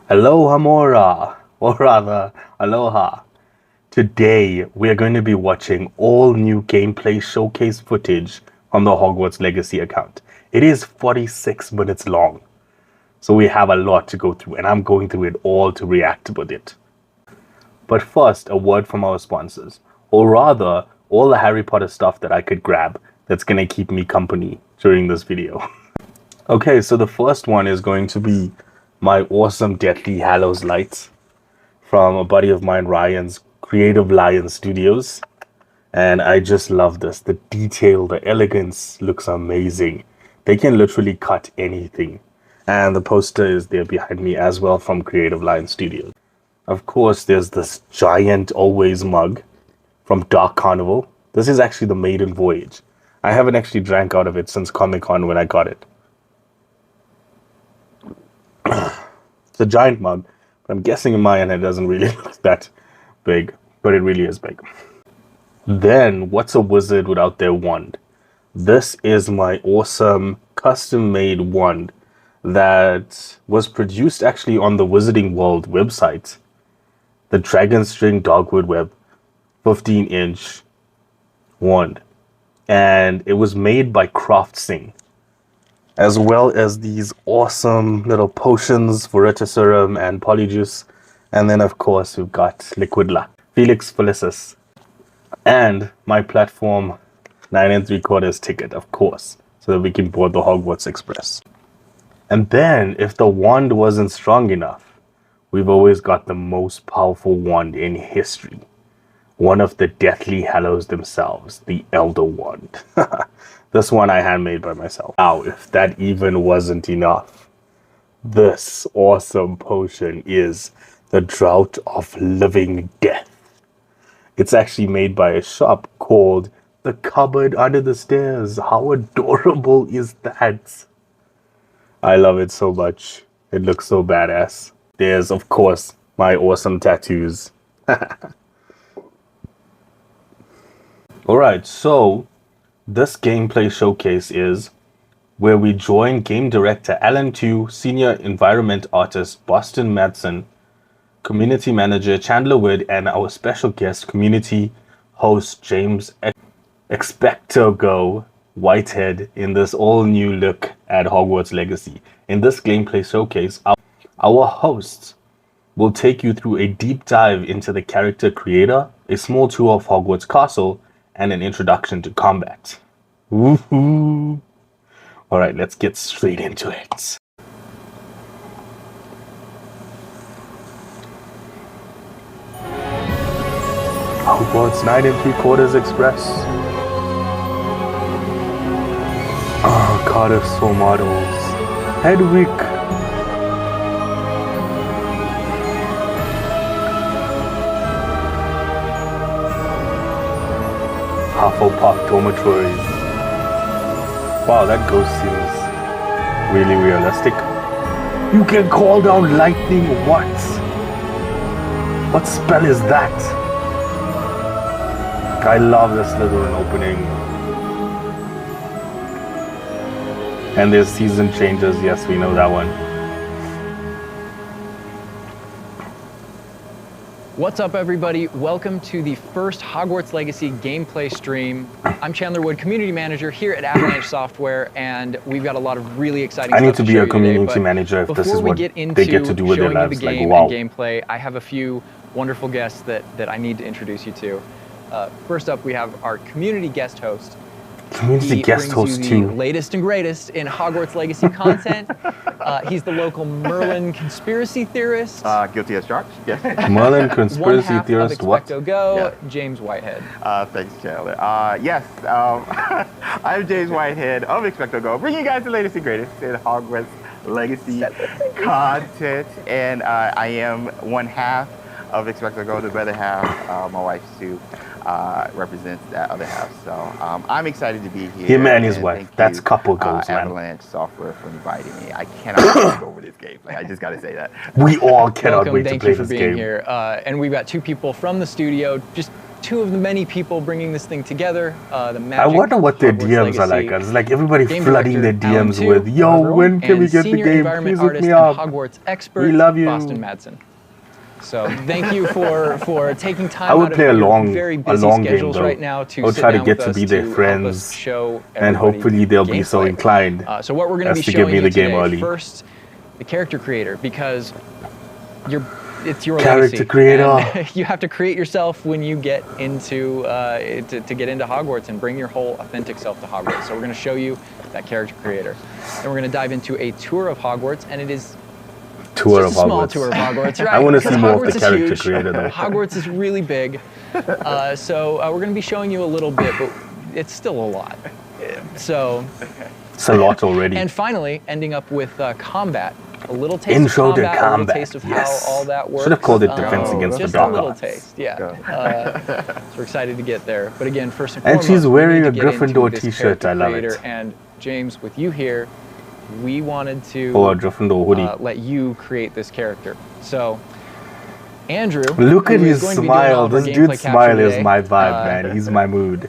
Aloha Mora, or rather, aloha. Today, we are going to be watching all new gameplay showcase footage on the Hogwarts Legacy account. It is 46 minutes long, so we have a lot to go through, and I'm going through it all to react with it. But first, a word from our sponsors, or rather, all the Harry Potter stuff that I could grab that's going to keep me company during this video. Okay, so the first one is going to be my awesome Deathly Hallows lights from a buddy of mine, Ryan's Creative Lion Studios. And I just love this. The detail, the elegance looks amazing. They can literally cut anything. And the poster is there behind me as well from Creative Lion Studios. Of course, there's this giant Always mug from Dark Carnival. This is actually the Maiden Voyage. I haven't actually drank out of it since Comic-Con when I got it. It's a giant mug, but I'm guessing in my end it doesn't really look that big, but it really is big. Then, what's a wizard without their wand? This is my awesome custom-made wand that was produced actually on the Wizarding World website. The Dragonstring Dogwood Web 15-inch wand. And it was made by Craftsing, as well as these awesome little potions, Veritaserum and Polyjuice. And then, of course, we've got Liquid Luck, Felix Felicis, and my platform 9 3/4 ticket, of course, so that we can board the Hogwarts Express. And then, if the wand wasn't strong enough, we've always got the most powerful wand in history. One of the Deathly Hallows themselves, the Elder Wand. This one I handmade by myself. Now, if that even wasn't enough, this awesome potion is the Drought of Living Death. It's actually made by a shop called The Cupboard Under the Stairs. How adorable is that? I love it so much. It looks so badass. There's, of course, my awesome tattoos. Alright, so this gameplay showcase is where we join game director Alan Tu, senior environment artist Boston Madsen, community manager Chandler Wood, and our special guest community host James XpectoGO Whitehead in this all new look at Hogwarts Legacy. In this gameplay showcase, our hosts will take you through a deep dive into the character creator, a small tour of Hogwarts Castle, and an introduction to combat. Woohoo! Alright, let's get straight into it. Hogwarts 9 3/4 Express. Oh, Cardiff Soul Models. Hedwig. Hufflepuff dormitories. Wow, that ghost seems really realistic. You can call down lightning. What? What spell is that? I love this little opening. And there's season changes. Yes, we know that one. What's up, everybody? Welcome to the first Hogwarts Legacy gameplay stream. I'm Chandler Wood, community manager here at Avalanche Software, and we've got a lot of really exciting stuff to show you today. I need to be a community manager if this is what they get to do with their lives. Like, wow. And gameplay, I have a few wonderful guests that I need to introduce you to. First up, we have our community guest host. Community guest host too. Latest and greatest in Hogwarts Legacy content. He's the local Merlin conspiracy theorist. Guilty as charged. Yes. Merlin conspiracy theorist. What? XpectoGO, yeah. James Whitehead. Thanks, Chandler. Yes, I'm James Whitehead of XpectoGO, bringing you guys the latest and greatest in Hogwarts Legacy content, and I am one half of XpectoGO. The other half, my wife Sue, represents that other half. So I'm excited to be here. Him and his wife. That's couple goals, man. Avalanche Software for inviting me. I cannot wait to go over this gameplay. I just got to say that. We all cannot wait to play this game. Thank you for being here. And we've got two people from the studio. Just two of the many people bringing this thing together. The magic. I wonder what their Hogwarts DMs are Legacy. like. It's like everybody Game flooding their director, Alan DMs Tu, with, "Yo, when can we get the senior game? environment Please hook artist me and up. Hogwarts expert, We love you." Boston Madsen. So thank you for taking time I would out play of a your long, very a busy long game schedules though. right now to I would sit try to down get with to us be their to help us friends, show and hopefully they'll be so gameplay. inclined So what we're going to as be to give showing me you the game today, early. first, the character creator, because it's your Character legacy. creator. And you have to create yourself when you get into to get into Hogwarts and bring your whole authentic self to Hogwarts. So we're going to show you that character creator. Then we're going to dive into a tour of Hogwarts, and it is Tour of just a small Hogwarts. tour of Hogwarts, right? I want to see Because more of Hogwarts the is character huge. creator though. Hogwarts is really big. So we're going to be showing you a little bit, but it's still a lot. So It's a lot already. and finally, ending up with combat. A little taste Intro of to combat, a little combat. tace of Yes. how all that works. Should have called it Defense Against the just Dark a little Arts. taste, yeah. Go. So we're excited to get there. But again, first and And foremost, she's we wearing need a to get into Gryffindor this t-shirt. character I love creator. it. And James, with you here, we wanted to Oh, a Gryffindor hoodie. let you create this character. So, Andrew, Look at who is his going to be doing all smile. of our This gameplay dude's smile capture is today, my vibe, man. He's my mood.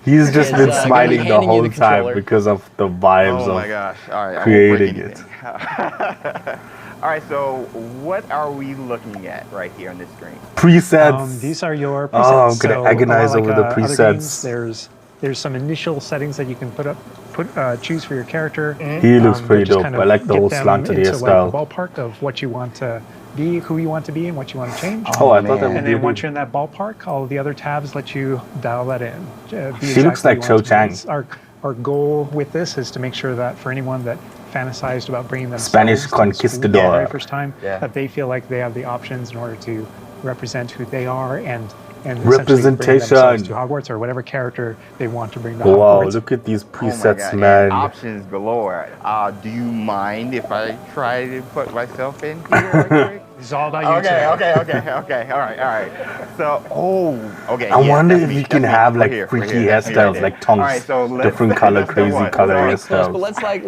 He's just is, been gonna be smiling the handing you whole the time controller. because of the vibes Oh my of gosh. All right. creating I won't it. break anything. All right. So what are we looking at right here on this screen? Presets. These are your presets. Oh, I'm gonna So, agonize like, over the other presets. games, there's some initial settings that you can choose for your character. He looks pretty that just dope. kind I of like the get whole them slanted into, hairstyle. Like, the ballpark of what you want to be, who you want to be, and what you want to change. Oh, I thought man. that would And be then a once dude. you're in that ballpark, all the other tabs let you dial that in. She looks like Cho Chang. Our goal with this is to make sure that for anyone that fantasized about bringing themselves Spanish to the school for conquistador. the very first time, Yeah. that they feel like they have the options in order to represent who they are and Representation. bring themselves to Hogwarts or whatever character they want to bring to Wow, Hogwarts. look at these Oh my presets, God, and man. options galore. Do you mind if I try to put myself in here right quick? It's all about you Okay, today. okay. All right. So, okay. I yeah, wonder that's if me, you that's can me. have We're like here, we're freaky here, that's me hairstyles, right like there. tongues, All right, so different color, let's do crazy one. color Close, but hairstyles.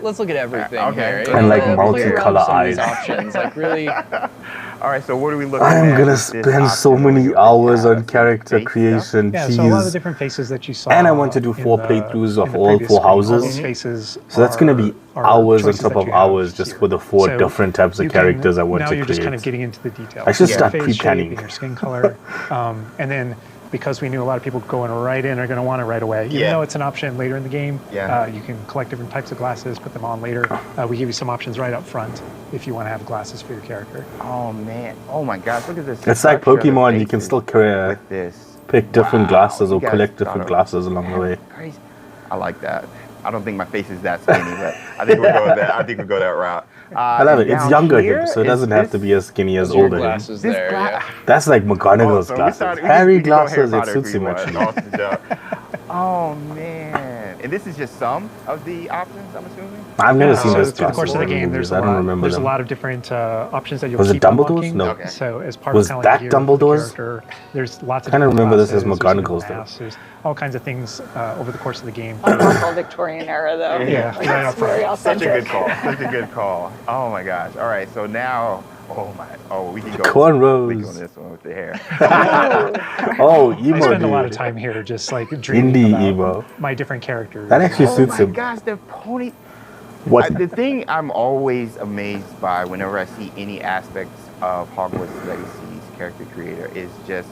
let's look at everything Okay. here. And, like, Play around multicolor with some of these eyes. options, like really. All right, so what are we looking at? I'm gonna with this spend so option many over hours here? on character Face creation. Yeah, so a lot of the Jeez. different faces that you saw. And I want to do in 4 the- playthroughs of in the all previous 4 screen, all houses. those faces So that's gonna be are hours on choices top that of you have hours just here. for the 4 So different types of you can- characters I want now to you're create. just kind of getting into the details. I should Your start face pre-planning. shape and your skin color, and then because we knew a lot of people going right in are going to want it right away. Even Yeah. though it's an option later in the game, Yeah. you can collect different types of glasses, put them on later. We give you some options right up front if you want to have glasses for your character. Oh man! Oh my gosh! Look at this. It's like structure of the Pokemon, you can faces still create, with this. pick different Wow, glasses or you guys collect thought different of- glasses along the way. Crazy. I like that. I don't think my face is that skinny, but I think we'll go with that. I think we'll go that route. I love it. It's down younger here, him, so it is doesn't have to this- be as skinny as Your older him. glasses This there. gla- Yeah. That's like McGonagall's so glasses. we can Harry go Harry glasses, it Potter suits if him we want. actually. Awesome job. Oh man! And this is just some of the options, I'm assuming. I've never seen So this through the course of the class in game, movies. there's I don't remember there's them. a lot of different options that you'll Was it keep Dumbledore's? unlocking. No. Okay. So as part Was of kind of that like the gear of the Dumbledore's? character, there's lots of Kinda different remember this as classes, there's McGonagall's, different though. masks, there's all kinds of things over the course of the game. All Victorian era, though. Yeah, Like, right up it's very front. Such a good authentic. call. Such a good call. Oh my gosh! All right, so now, we can go. Cornrows. We can go this one with the hair. Oh, I emo spend a lot of dude. time here just like dreaming Indie about emo. my different characters. That actually Oh suits my him. gosh, the pony. What? The thing I'm always amazed by whenever I see any aspects of Hogwarts Legacy's character creator is just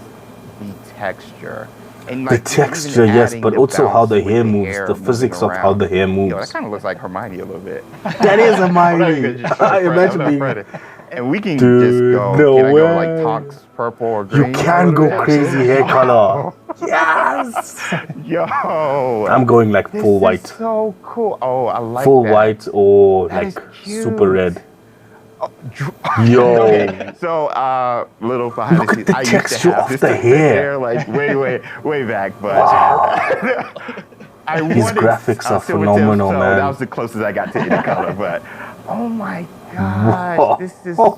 the texture. And The like, texture, even yes, adding but the also how bounce the with hair moves, hair the moving physics of how around. the hair Yo, that moves. kind of looks like Hermione a little bit. That is a Hermione. Imagine being. And we can Dude, just go. no Can I go way. like Tonks purple or You green? can go Yeah. crazy hair color. Yes. Yo. I'm going like this full is white. so cool. Oh, I like Full that. white or That like is cute. super red. Yo. Okay, so little behind Look the at scenes. the I used texture to have of this the type hair. like way back, but I His wanted graphics a are silver phenomenal, tip, so man. that was the closest I got to any color. But oh my gosh, this is so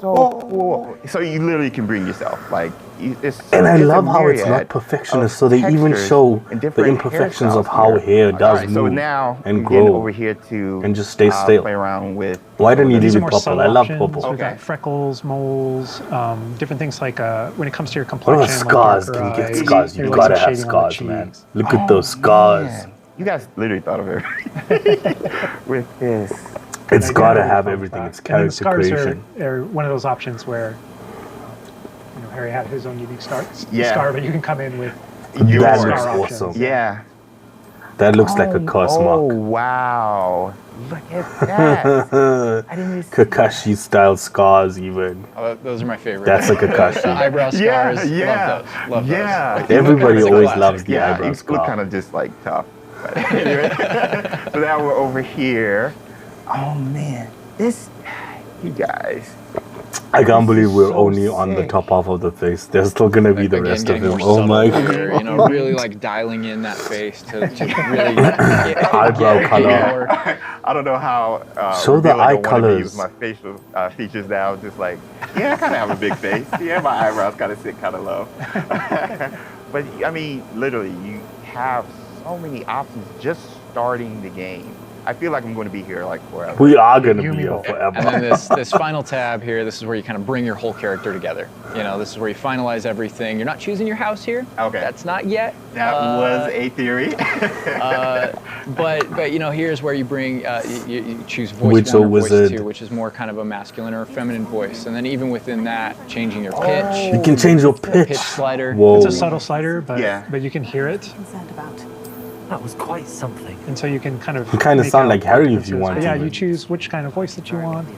cool. So you literally can bring yourself, like, and I love how it's not perfectionist, so they even show the imperfections of how hair does move so now and grow over here to and just stay still. Play around with. Why don't you These leave are it more purple? I love purple. options. We've got freckles, moles, different things like when it comes to your What complexion. about scars? Like Can you get eyes, scars? You maybe gotta some have shading on the scars, man. cheeks. Look at those scars. Man. You guys literally thought of everything with this. It's And gotta again, have fun everything. fact. It's And then character the scars creation. are one of those options where, Harry had his own unique scar, but you can come in with That Yours. looks Scar awesome. options. Yeah. That looks like a curse Oh, mark. wow. Look at that. I didn't even see Kakashi style scars even. Oh, those are my favorite. That's a Kakashi. Eyebrow scars. Yeah, Love those. yeah. Love those. Everybody That's a always classic. loves the Yeah, eyebrow you look scar. kind of just like tough. But anyway. So now we're over here. Oh man, you guys. I can't believe we're so only on the sick. top half of the face. There's still gonna be the Again, rest of getting him. more Oh subtle my here, god. you know, really like dialing in that face to really Eyebrow color. more. I don't know how. Show the revealing I eye wanted to colors. Use my facial features now. Just like, yeah, I kind of have a big face. Yeah, my eyebrows kind of sit kind of low. But I mean, literally, you have so many options just starting the game. I feel like I'm going to be here like forever. We are gonna be here And then forever. this final tab here, this is where you kind of bring your whole character together. You know, this is where you finalize everything. You're not choosing your house here. Okay. That's not yet. That was a theory. But you know, here's where you bring you choose voice Witch one or or voice wizard. two, which is more kind of a masculine or feminine voice. And then even within that, changing your pitch. You can change your pitch. Pitch slider. Whoa. It's a subtle slider, but Yeah. you can hear it, concerned about. That was quite something. and so you can kind of. You kinda make sound out like Harry if you differences. want But to. yeah, you choose which kind of voice that you want.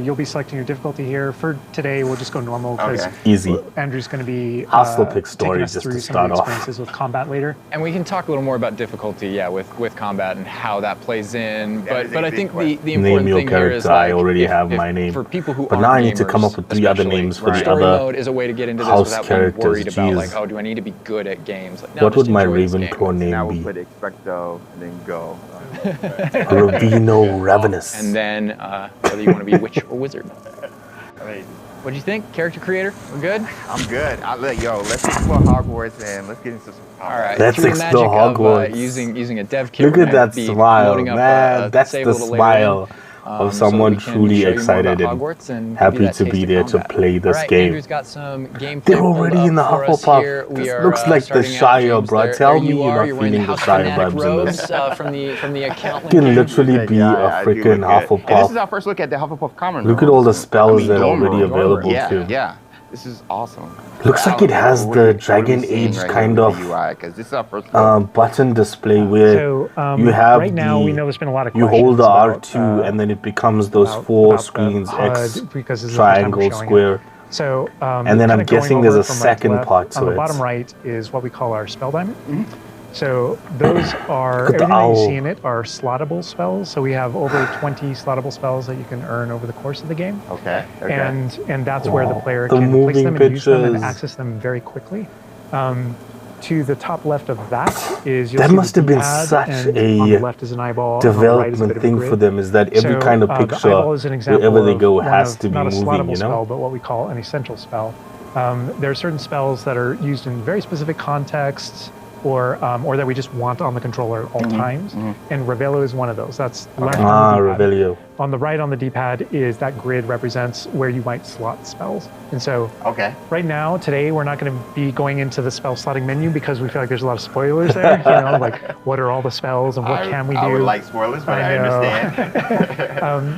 You'll be selecting your difficulty here. For today, we'll just go normal because Okay. Easy. Andrew's going to be I'll still pick story taking us just to through some start of the off. experiences with combat later. And we can talk a little more about difficulty, yeah, with combat and how that plays in. That is But a I big think question. the Name important your thing here is character. I like, already if- have if my name. for people who But aren't now I need to gamers, come up with 3 other especially, names for the story other mode is a way to get into this house without being characters. worried about Jeez. like, oh, do I need to be good at games? Like, no, What just would my enjoy this game. Ravenclaw Now name we'll be? put Expecto and then go. Ravino Ravenous. And then whether you want to be witch or wizard. Amazing. What do you think, character creator? We're good. I'm good. Let's explore Hogwarts and let's get into some. All right. Let's Through the explore magic of, Hogwarts. using a dev kit. Look we're at gonna that be smile, loading up, man. That's save the a little later smile in, of so someone we can truly show you more excited about and Hogwarts and happy give you that to taste be of there to combat. play this All right, game. Andrew's got some gameplay. They're pulled already up in the for us Hufflepuff. here. We This are, looks like the starting out, Shire, James. bro. There Tell me you you're are. not You're wearing feeling the the House Shire Fanatic vibes in robes this. from the account You can link. literally be a I do freaking look good. And this Hufflepuff. is our first look at the Hufflepuff Common Look Room. at all the spells that are dorm already room. available Yeah, too. yeah. This is awesome. Looks like it has the Dragon Age kind of because this is our first look. button display where So you have right now, we know the there's been a lot of you hold the questions R2 about, and then it becomes those about 4 the screens HUD, X because this is the first time we're triangle showing it. square. So, And then kinda I'm going guessing there's over a from right to second left, part to on it. the bottom right is what we call our spell diamond. So those are, Look at the everything that you owl. see in it are slottable spells. So we have over 20 slottable spells that you can earn over the course of the game. Okay. And that's where the player The can place moving them and use them and pictures. access them very quickly. To the top left of that is you'll That see must the have been D-pad, such and a on the left is an eyeball, and on the right is a bit development of a thing grid. for them is that every So, kind of the picture eyeball is an example wherever they of go one has of to be not a moving, slottable you spell, know? but what we call an essential spell. There are certain spells that are used in very specific contexts, or that we just want on the controller at all times, and Revelio is one of those. That's left on the D-pad. Revelio. On the right on the D-pad is that grid represents where you might slot spells. And so right now, today, we're not going to be going into the spell slotting menu because we feel like there's a lot of spoilers there. You know, like what are all the spells and what can we do? I would like spoilers, but I understand.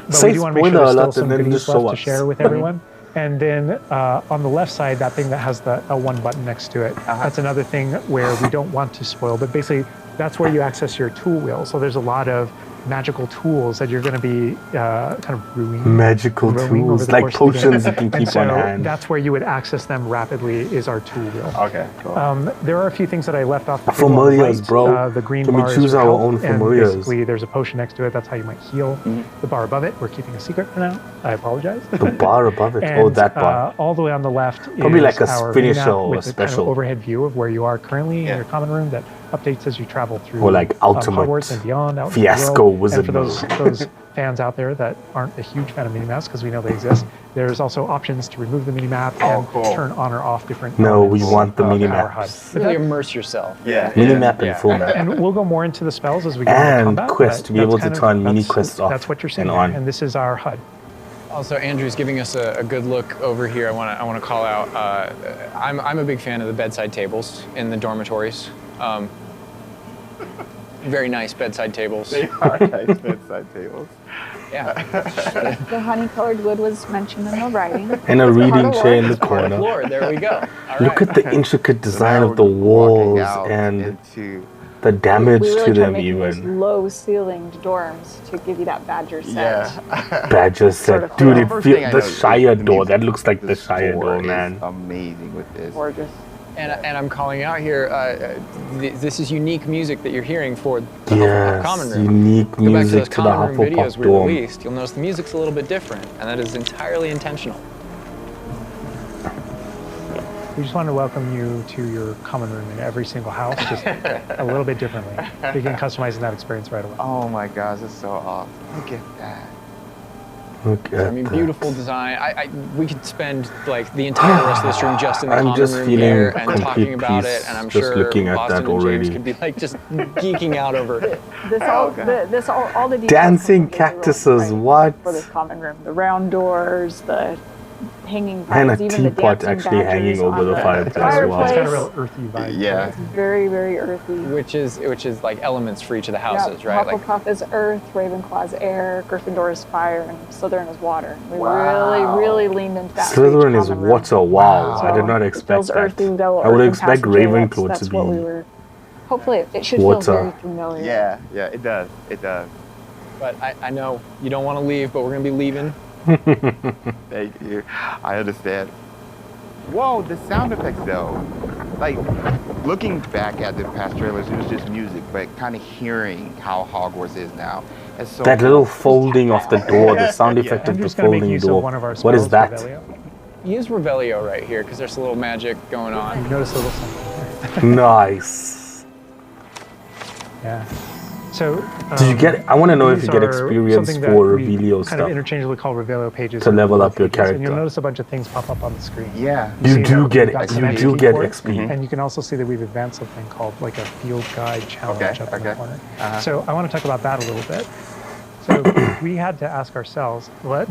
But Say we do want to make spoiler sure there's still alert some and then goodies just show left to us. share with everyone. And then on the left side, that thing that has the L1 button next to it, that's another thing where we don't want to spoil, but basically that's where you access your tool wheel. So there's a lot of magical tools that you're going to be kind of brewing. Magical over tools, the like course of the game. potions you can And keep so on hand. that's where you would access them rapidly is our tool wheel. Okay, cool. There are a few things that I left off. The table on the Familiars, right. bro. The green Can we bar is choose your our health, own and familiars? basically there's a potion next to it. That's how you might heal. The bar above it, we're keeping a secret for now. I apologize. The bar above it. And, Oh, that bar. all the way on the left Probably is like a our finisher map or with a the kind special. of overhead view of where you are currently in your common room that updates as you travel through Or like ultimate Hogwarts and beyond. Out fiasco into the world. wizard And for those fans out there that aren't a huge fan of minimaps, because we know they exist, there's also options to remove the minimap and turn on or off different No, we elements want the of our minimap. HUD. Really immerse yourself. Yeah. Minimap and full map. And we'll go more into the spells as we get into And combat. quests, but to be that's able to kind of- turn mini that's- quests off That's what you're seeing and there, on. and this is our HUD. Also, Andrew's giving us a good look over here. I want to call out. I'm a big fan of the bedside tables in the dormitories. Very nice bedside tables. They are nice bedside tables. Yeah. The honey-colored wood was mentioned in the writing. And a reading chair in the Part of corner. floor. There we go. All Look right. at the intricate design Now of the we're walking walls out and into the damage We to really try them making those even. low-ceilinged dorms to give you that badger set. yeah. Badger Sort set. of Dude, thing. it First feels thing I the noticed Shire is the door. music. That looks like the The Shire score door, is man. amazing with this. Gorgeous. And I'm calling out here. This is unique music that you're hearing for the Yes, common room. unique Go back to music those to the common room videos Hufflepuff we dorm. released. You'll notice the music's a little bit different, and that is entirely intentional. We just want to welcome you to your common room in every single house, just a little bit differently. Begin customizing that experience right away. Oh my gosh, it's so awesome. Look at that. Look at I mean, that. beautiful design. We could spend like the entire rest of this room just in the I'm common just room feeling here a and talking complete about peace it, and I'm just sure looking at Austin that and James already. could be like just geeking out over it. All the details Dancing were really cactuses, great what? For this common room, the round doors, the hanging And a pipes, even the teapot dancing actually hanging badgers over on the fireplace as well. It's got a real earthy vibe. Yeah. It's very, very earthy. Which is like elements for each of the houses, Yeah, right? Like Hufflepuff is earth, Ravenclaw's air, Gryffindor is fire, and Slytherin is water. We Wow. really leaned into that. for each Slytherin is common room. water. Wow, I So did not it expect feels that. earthy, though, I would earth expect passageway, Ravenclaw that's to what we be were. Hopefully, it should water. feel very familiar. Yeah, yeah, it does. It does. but I know you don't want to leave, but we're gonna be leaving. Thank you. I understand. Whoa, the sound effects though. Like, looking back at the past trailers, it was just music, but kind of hearing how Hogwarts is now. It's so that little folding of the door, the sound effect of the Andrew's going to make folding use door. of one of our What is spells, that? Revelio. Use Revelio right here because there's a little magic going on. You notice a little something. Nice. Yeah. So, Did you get? I want to know if these you get are experience something that for we Revelio kind of stuff. interchangeably call Revelio pages To or level up your pages, And character. you'll notice a bunch of things pop up on the screen. Yeah. You see do that get we've got some XP for it, XP. And you can also see that we've advanced something called like a field guide challenge Okay, up in the okay. corner. Uh-huh. So I want to talk about that a little bit. So we had to ask ourselves, what?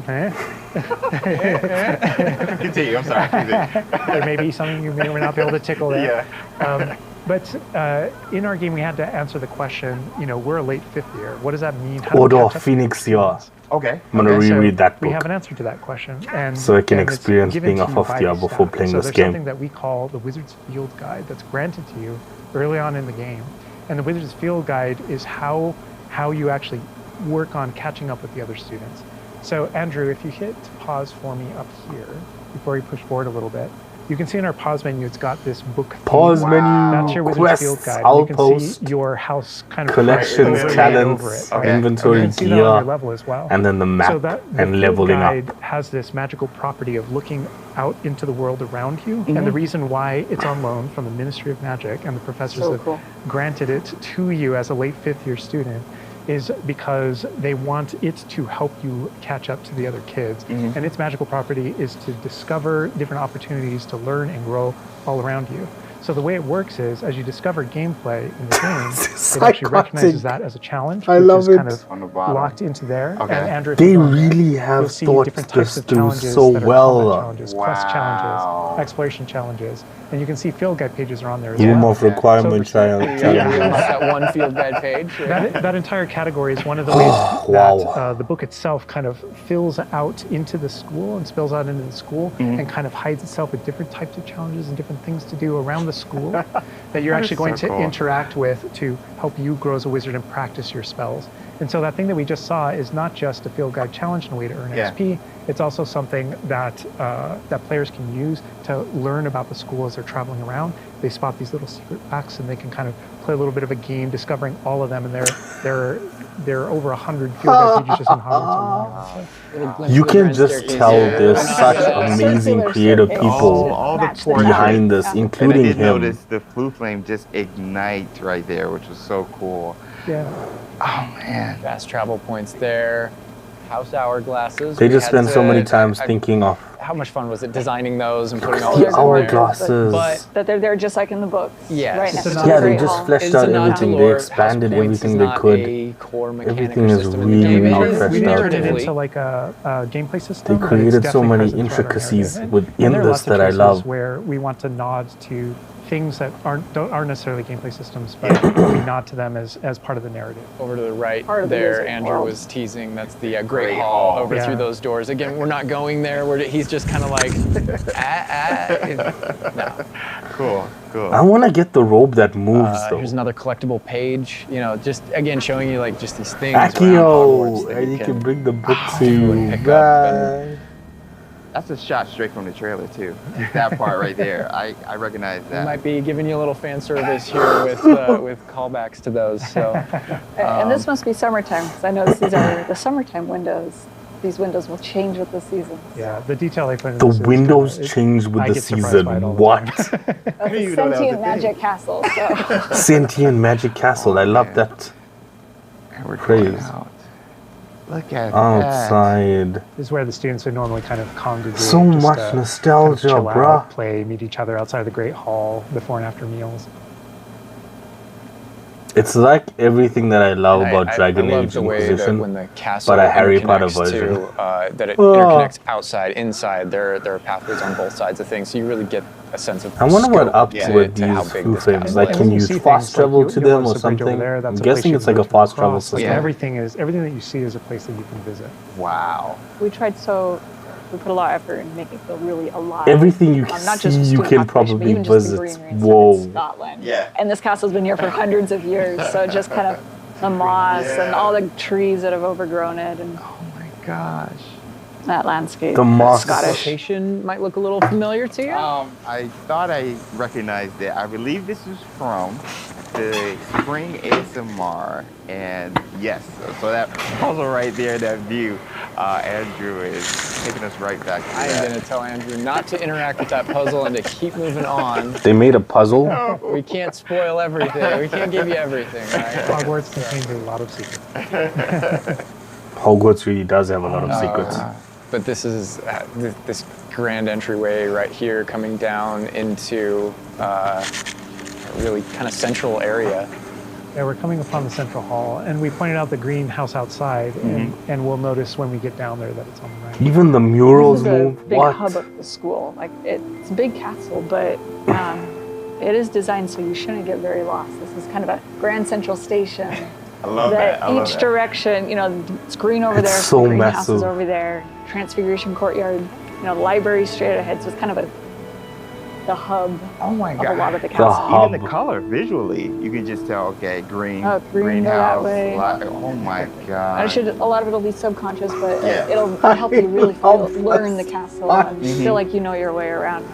Continue, I'm sorry. Continue. There may be something you may or may not be able to tickle there. Yeah. But in our game, we had to answer the question, we're a late fifth year. What does that mean? How do we Order catch of up to Phoenix the year. students? Okay. I'm gonna So reread that We book. have an answer to that question. And So I can and it's experience given being a to you fifth by year the before staff. playing so this there's game. something that we call the Wizard's Field Guide that's granted to you early on in the game. And the Wizard's Field Guide is how you actually work on catching up with the other students. So Andrew, if you hit pause for me up here, before you push forward a little bit, you can see in our pause menu, it's got this book theme. Pause Wow. That's menu, your Wizard's Field quests, Guide. You can outpost, see your house kind of collections, overlaid talents, over it. Okay. You inventory, can see that on your gear, level as well. and then the map So that the and field leveling guide up. has this magical property of looking out into the world around you, and the reason why it's on loan from the Ministry of Magic and the professors So that cool. granted it to you as a late fifth year student is because they want it to help you catch up to the other kids. And its magical property is to discover different opportunities to learn and grow all around you. So the way it works is, as you discover gameplay in the game, it actually recognizes that as a challenge, I which love is it. kind of On the bottom. locked into there. Okay. And Andrew, if They you go on there, really you'll have see thought different types this of through challenges so that are well. combat challenges, quest Wow. challenges, exploration challenges, and you can see field guide pages are on there as Room well. of requirement So- challenge. That one field guide page. That entire category is one of the ways wow. that the book itself kind of fills out into the school and spills out into the school and kind of hides itself with different types of challenges and different things to do around the school that you're actually going to cool. interact with to help you grow as a wizard and practice your spells. And so that thing that we just saw is not just a field guide challenge and a way to earn Yeah. XP. It's also something that that players can use to learn about the school as they're traveling around. They spot these little secret facts and they can kind of play a little bit of a game discovering all of them. And there are over 100 field guide pages just in Hogwarts alone. So You can just tell there's such amazing creative people all the portraits. behind this, And I including did him. notice the blue flame just ignite right there, which was so cool. yeah. Oh man. Fast travel points there. house hourglasses. They just spend so many times thinking of. How much fun was it designing those and putting all The those hourglasses. But that they're there just like in the books. Yes. Right next to the Yeah, they Great just Hall. fleshed out everything. They expanded everything they could. Everything is really now fleshed We out. turned it into like a gameplay system. They created It's so definitely many present throughout our intricacies narrative. within And there are this lots of that I choices love. where we want to nod to things that aren't necessarily gameplay systems, but we nod to them as part of the narrative. Over to the right Part of the there, Wizard Andrew World. was teasing. That's the Great Hall over through those doors. Again, we're not going there. He's just kind of like, no. Cool. I want to get the robe that moves though. Here's another collectible page. You know, just again showing you like just these things. Accio, and you can bring the book to you. pick up and- That's a shot straight from the trailer too. That part right there, I recognize We that. might be giving you a little fan service here with callbacks to those. So, And this must be summertime, because I noticed these are the summertime windows. These windows will change with the seasons. Yeah, the detail they put in The this is, windows it- change with I the get surprised by it all season. the What? That's a didn't even know that was a sentient thing. magic castle. So. Sentient Magic Castle. I love man. that. And we're Praise. going out. Look at that. Outside. This is where the students would normally kind of congregate. So just much to nostalgia, chill out, bruh. play, meet each other outside of the Great Hall before and after meals. It's like everything that I love about Dragon I love Age the way that Inquisition. when the castle but a Harry Potter interconnects version. to, that it Oh. interconnects outside, inside. There are pathways on both sides of things, so you really get a sense of. I wonder what scope up to to to how these big two this frames. castle Like, is. can you see fast things like travel to you'll them or notice a bridge over something? there, that's I'm a place guessing you it's can like a go to fast travel cross. Like, system. everything that you see is a place that you can visit. Wow. We put a lot of effort in making it feel really alive. Everything you Not see, just you student can population, but probably even just the visit. greenery and stuff. Whoa. It's Scotland. Yeah. And this castle's been here for hundreds of years, so it just kind of the moss and all the trees that have overgrown it and Oh my gosh. that landscape. The moss. Scottish. Location might look a little familiar to you. I thought I recognized it. I believe this is from the Spring ASMR, and yes, so that puzzle right there, that view, Andrew is taking us right back to I am that. going to tell Andrew not to interact with that puzzle and to keep moving on. They made a puzzle. We can't spoil everything. We can't give you everything, right? Hogwarts contains a lot of secrets. Hogwarts really does have a lot of secrets. But this is this grand entryway right here coming down into a really kind of central area. Yeah, we're coming upon the central hall, and we pointed out the greenhouse outside, and we'll notice when we get down there that it's on the right. Even the murals This is the move. big What? hub of the school. Like it's a big castle, but it is designed so you shouldn't get very lost. This is kind of a grand central station. I love that. I love Each that. direction, it's green over It's there, so the greenhouse is massive. over there, Transfiguration Courtyard, the library straight ahead. So it's kind of the hub Oh my of god. a lot of the The castle. hub. Even the color, visually, you can just tell, okay, green, Oh, green, go that greenhouse. way. Oh my god. A lot of it'll be subconscious, but Yeah. it'll help you really learn the castle and feel like you know your way around.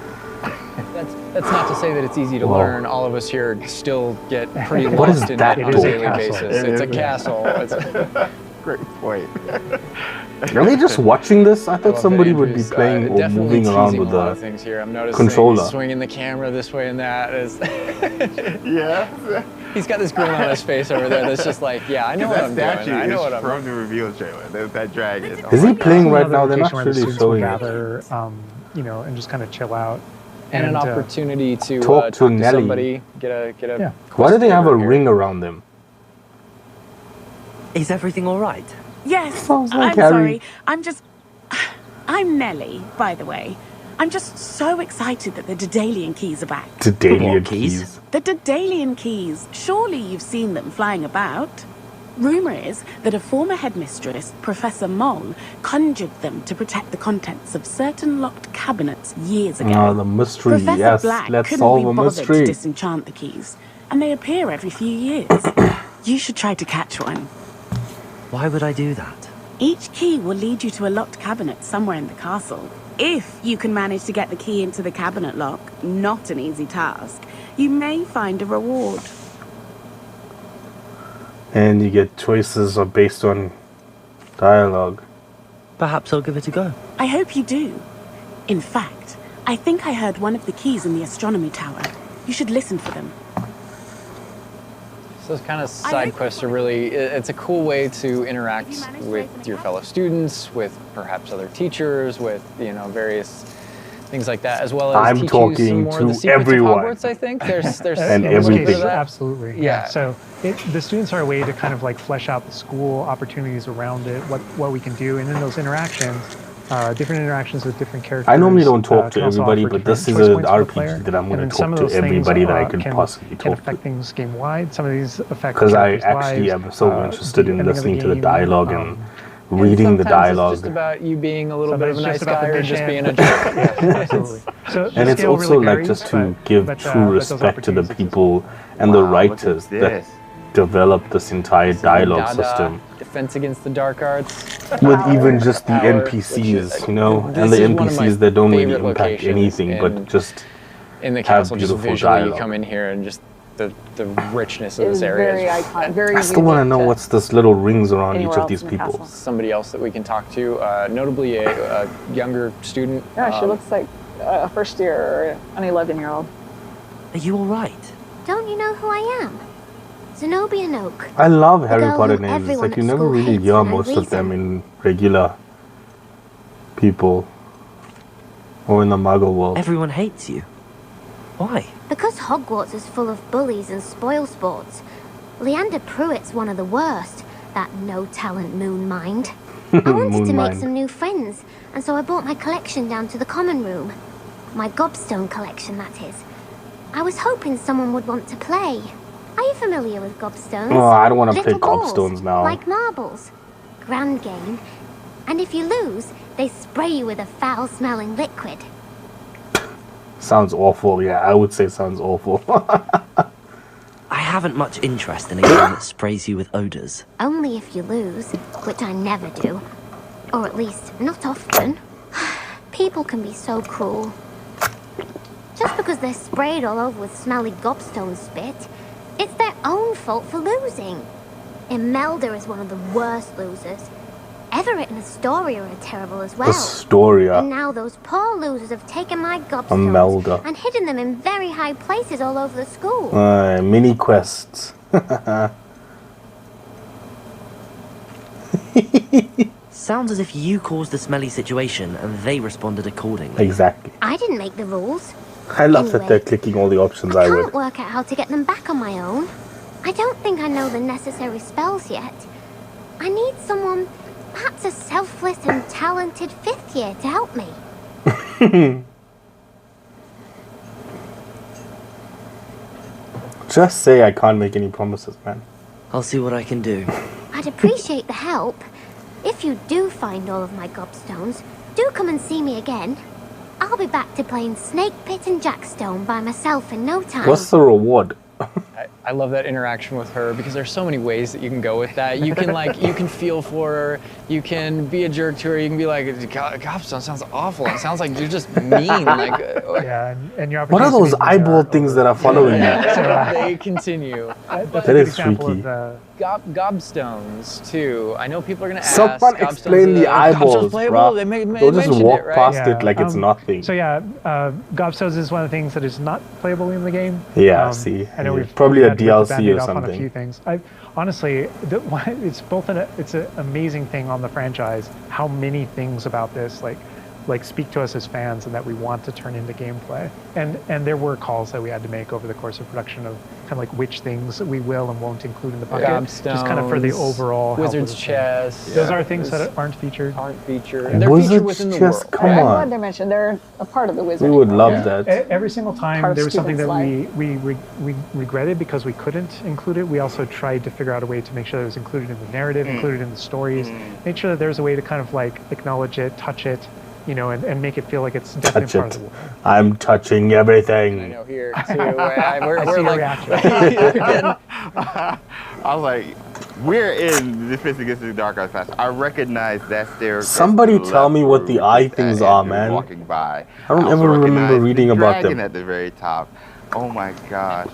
That's not to say that it's easy to Whoa. learn. All of us here still get pretty What is lost in that it on a door? daily It is a basis. castle. It's a castle. Great point. Are they just watching this? I I thought love that somebody would be Andrew's, playing or definitely moving around teasing with a lot of the. things here. I'm noticing controller. he's swinging the camera this way and that. Yeah. He's got this grin on his face over there that's just like, yeah, I know what That I'm statue doing. I know is what I'm from the reveal trailer. That dragon. Is he playing right now? They're Another not location where the really students will showing it. gather, and just kind of chill out. And an And, opportunity to talk talk to to Nelly. somebody, get a. Yeah. Why do they have a favor here. ring around them? Is everything all right? Yes, Sounds like I'm Harry. sorry. I'm Nelly, by the way. I'm just so excited that the Daedalian keys are back. Daedalian What keys? keys. The Daedalian keys. Surely you've seen them flying about. Rumour is that a former headmistress, Professor Moll, conjured them to protect the contents of certain locked cabinets years ago. Ah, the mystery. Professor Yes, Black let's couldn't solve be a bothered to mystery. disenchant the keys, and they appear every few years. You should try to catch one. Why would I do that? Each key will lead you to a locked cabinet somewhere in the castle. If you can manage to get the key into the cabinet lock, not an easy task, you may find a reward. And you get choices are based on dialogue. Perhaps I'll give it a go. I hope you do. In fact, I think I heard one of the keys in the astronomy tower. You should listen for them. So those kind of side quests are really, it's a cool way to interact with your fellow students, with perhaps other teachers, with, you know, various things like that, as well as teach you some more of the secrets of Hogwarts, I think. There's and a little bit of that. Absolutely. Yeah. So the students are a way to kind of like flesh out the school, opportunities around it, what we can do, and then those interactions, different interactions with different characters. I normally don't talk to everybody, but this is an RPG that I'm going to talk to everybody that I could possibly can talk affect to. things game wide. Some of these affect because I actually am so interested in listening to the dialogue and reading the dialogue. It's just about you being a little bit of a nice guy or just being a jerk. Yes, absolutely. So and it's also really varies, just to give true respect to the people and the writers that developed this entire dialogue system. Defense against the dark arts. With even just the NPCs, you know, and the NPCs that don't really impact anything, but just in the castle, have beautiful just visually dialogue. You come in here and just the richness of this area. Very iconic. Very. I still want to know what's this little rings around each of these people. Castle. Somebody else that we can talk to, notably a younger student. Yeah, she looks like a first year or an 11-year-old. Are you all right? Don't you know who I am? Zenobia Noak. I love Harry girl Potter who names. It's everyone like you at never school really hates hear for no most of them reason. in regular people or in the Muggle world. Everyone hates you. Why? Because Hogwarts is full of bullies and spoilsports. Leander Pruitt's one of the worst. That no-talent moon mind. I wanted to make some new friends, and so I brought my collection down to the common room. My gobstone collection, that is. I was hoping someone would want to play. Are you familiar with gobstones? Oh, I don't want to play Little balls, gobstones now. like marbles. Grand game. And if you lose, they spray you with a foul-smelling liquid. Sounds awful. Yeah, I would say sounds awful. I haven't much interest in a game that sprays you with odors. Only if you lose, which I never do. Or at least, not often. People can be so cruel. Just because they're sprayed all over with smelly gobstone spit, it's their own fault for losing. Imelda is one of the worst losers. Everett and Astoria are terrible as well. Astoria. And now those poor losers have taken my gobstones Imelda. and hidden them in very high places all over the school. Mini quests. Sounds as if you caused the smelly situation and they responded accordingly. Exactly. I didn't make the rules. I love that Anyway, they're clicking all the options I I would. can't work out how to get them back on my own. I don't think I know the necessary spells yet. I need someone, perhaps a selfless and talented 5th year to help me. Just say I can't make any promises, man. I'll see what I can do. I'd appreciate the help. If you do find all of my gobstones, do come and see me again. I'll be back to playing Snake Pit and Jackstone by myself in no time. What's the reward? I love that interaction with her because there's so many ways that you can go with that. You can you can feel for her. You can be a jerk to her. You can be like, gobstone sounds awful. It sounds like you're just mean. Like, Yeah, and your What are opportunities those to be eyeball meaner things or- that are following you? they continue. That's That a good is example freaky. of the. Gobstones too. I know people are gonna ask. Someone Gobstones, explain the Gobstones eyeballs, playable? bruh. They They'll just mentioned walk it, right? past it like it's nothing. So yeah, gobstones is one of the things that is not playable in the game. Yeah, see, I know yeah. we've Probably a had to rip the DLC Band-Aid or off on a something. few things. Honestly, it's both it's an amazing thing on the franchise. How many things about this like speak to us as fans and that we want to turn into gameplay. And there were calls that we had to make over the course of production of kind of like which things we will and won't include in the bucket. Gobstones, just kind of for the overall health of Wizard's the thing. chest. Those are things that aren't featured. Aren't featured. And They're Wizard's featured within the chest, world. come I'm on. glad they're mentioned. They're a part of the Wizard. We would love Yeah. that. Every single time Part of there was something that students' we regretted because we couldn't include it. We also tried to figure out a way to make sure that it was included in the narrative, included in the stories, make sure that there's a way to kind of like acknowledge it, touch it, you know, and make it feel like it's definitely Touch part it. of the world. I'm touching everything. I know here too. We're I see your like, reaction. I was like, we're in Defense Against the Dark Arts Castle. I recognize that staircase. Somebody to the tell left me what the through, eye things as are, you're man. Walking by. I don't also ever remember recognize reading the about dragon them. at the very top. Oh my gosh.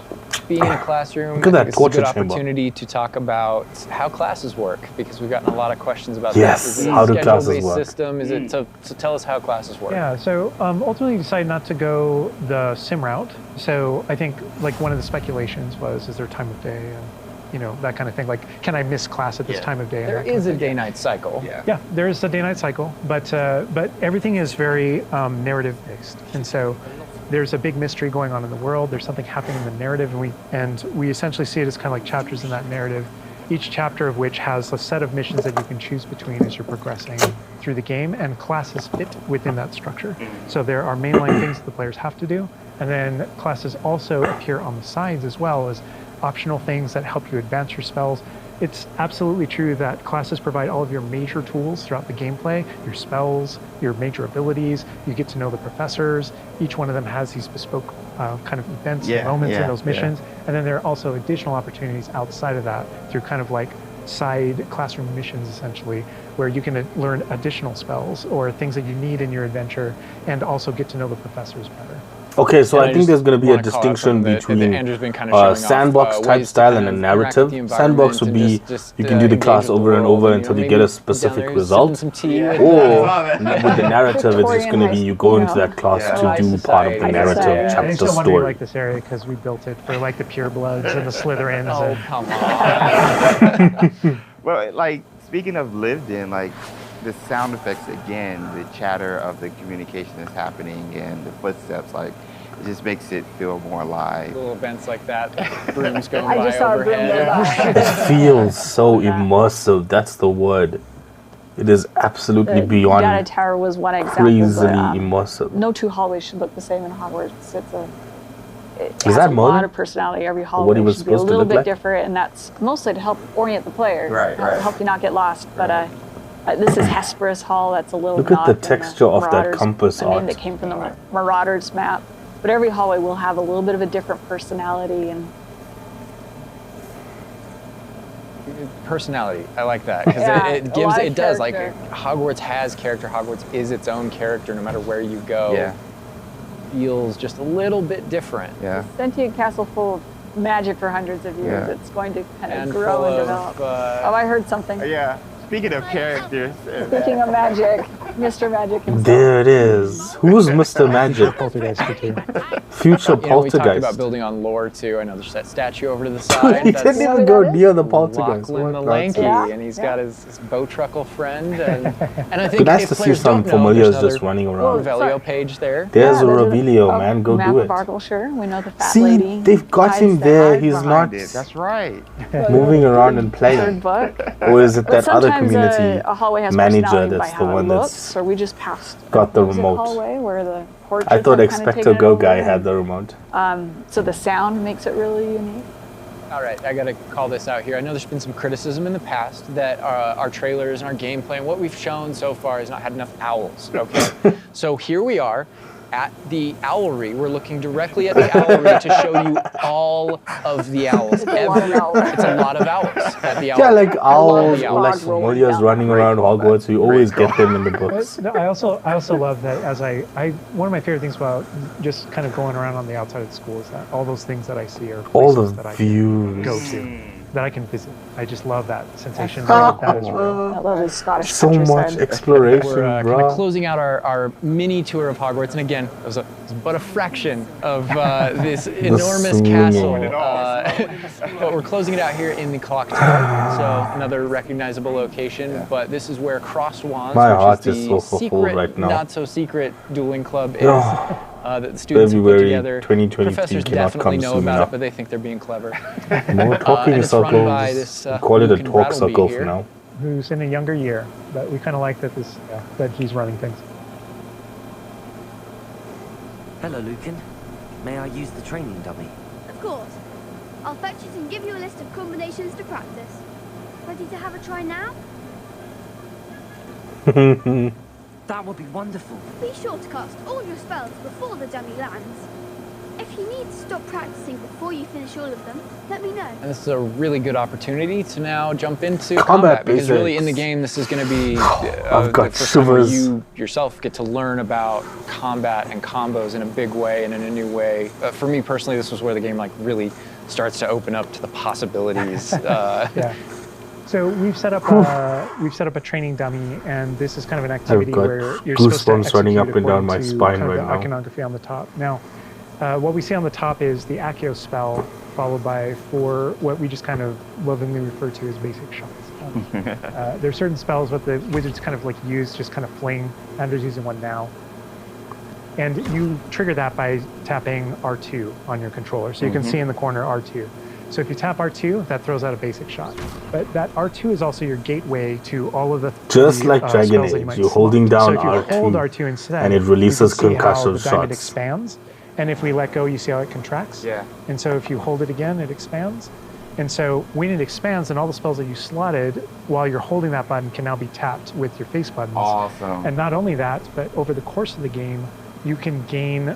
being in a classroom, Look at I that think it's a good torture chamber. opportunity to talk about how classes work because we've gotten a lot of questions about Yes, that. Is it how a do classes schedule-based work? system? Is it to tell us how classes work? Yeah, so ultimately we decided not to go the sim route. So I think like one of the speculations was, is there time of day? And that kind of thing. Like, can I miss class at this time of day? There is a day-night cycle. Yeah, there is a day-night cycle, but everything is very narrative-based, and so there's a big mystery going on in the world. There's something happening in the narrative, and we essentially see it as kind of like chapters in that narrative. Each chapter of which has a set of missions that you can choose between as you're progressing through the game, and classes fit within that structure. So there are mainline things that the players have to do, and then classes also appear on the sides as well as optional things that help you advance your spells. It's absolutely true that classes provide all of your major tools throughout the gameplay, your spells, your major abilities. You get to know the professors. Each one of them has these bespoke kind of events and moments in those missions. And then there are also additional opportunities outside of that through kind of like side classroom missions, essentially, where you can learn additional spells or things that you need in your adventure and also get to know the professors better. Okay, so I think there's going to be a distinction between sandbox type style and a narrative. Sandbox would be you can do the class over and over until you get a specific result. Or with the narrative, it's just going to be you go into that class to do part of the narrative chapter story. I like this area because we built it for like the purebloods and the Slytherins. Oh, come on. Well, like, speaking of lived in, like, the sound effects again, the chatter of the communication that's happening and the footsteps, like, it just makes it feel more alive. Little events like that, brooms going I by just saw a broom overhead. go by. It feels so immersive. That's the word. It is absolutely beyond Data Tower was one example. crazily but, immersive. no two hallways should look the same in Hogwarts. It Is has that a Merlin? lot of personality. Every What hallway he was should be a supposed to little look bit like? different, and that's mostly to help orient the player, Right. help you not get lost. But this is Hesperus Hall. That's a little Look at the nod to texture of that Marauders, compass a name art. that came from the Marauders map. But every hallway will have a little bit of a different personality, and Personality, I like that because Yeah, it a gives lot of it does like character. Hogwarts has character. Hogwarts is its own character no matter where you go. Yeah. Feels just a little bit different. Yeah. sentient castle full of magic for hundreds of years. Yeah. It's going to kind of And grow full and of, develop. Oh, I heard something. Yeah. Speaking of characters, Speaking of magic, Mr. Magic himself. There it is. Who's Mr. Magic? Poltergeist too. Future We talked about poltergeist. building on lore too. I know there's that statue over to the side. He That's didn't even go near the poltergeist. Lachlan the What Lanky, nonsense. and he's got his Bowtruckle friend, and I think It'd be nice if to see players some don't know, familiars there's just another running around. Revelio page there. There's a there's Revelio, man. Go map do of it. Argyllshire. We know the fat See, lady. they've got hides him the there. hide He's behind not it. That's right. moving around and playing. Third book. Or is it But that other sometimes community a hallway has manager personality by that's how the one it that's looks, or we just passed got the exit remote? hallway where the portraits I thought have kinda taken XpectoGO over. guy had the remote. So the sound makes it really unique. All right, I got to call this out here. I know there's been some criticism in the past that our trailers and our gameplay and what we've shown so far has not had enough owls. Okay, so here we are at the owlery. We're looking directly at the owlery to show you all of the owls. It's a lot of owls. It's a lot of owls at the owlery. Yeah, like owls, the or like owls. familiars running around Hogwarts. We always get them in the books. No, I also love that as I one of my favorite things about just kind of going around on the outside of the school is that all those things that I see are All places the that I can views. go to, that I can visit. I just love that sensation. Oh. That is real. I love the Scottish So much countryside. exploration, We're kind bro. of closing out our mini tour of Hogwarts, and again, it was but a fraction of this enormous swinging. castle. But we're closing it out here in the Clock Tower, so another recognizable location. But this is where Crossed Wands, My which heart is is the so full secret, right now. not so secret dueling club, is. Oh. That the students have put February together. 2023 Professors cannot definitely come know soon about enough. it, but they think they're being clever. More talking and it's run circles. by this, We call it a Luke and talk Rattleby circle here. for now. Who's in a younger year, but we kind of like that that he's running things. Hello, Lucan. May I use the training dummy? Of course. I'll fetch it and give you a list of combinations to practice. Ready to have a try now? That would be wonderful. Be sure to cast all your spells before the dummy lands. If you need to stop practicing before you finish all of them, let me know. And this is a really good opportunity to now jump into Combat combat because really basics. in the game this is going to be I've got the first time where shivers. you yourself get to learn about combat and combos in a big way and in a new way. For me personally, this was where the game like really starts to open up to the possibilities. Yeah. So we've set up a training dummy, and this is kind of an activity got where you're supposed to goosebumps running execute up and down according my to spine kind of right the now. iconography on the top. Now, what we see on the top is the Accio spell, followed by 4 what we just kind of lovingly refer to as basic shots. There are certain spells that the wizards kind of like use, just kind of fling. Andrew's using one now. And you trigger that by tapping R2 on your controller. So you can see in the corner R2. So if you tap R2, that throws out a basic shot. But that R2 is also your gateway to all of the just like Dragon Age, you're holding down R2. So if you hold R2 instead, and it releases concussive shots. The diamond expands, and if we let go, you see how it contracts. Yeah. And so if you hold it again, it expands. And so when it expands, then all the spells that you slotted while you're holding that button can now be tapped with your face buttons. Awesome. And not only that, but over the course of the game, you can gain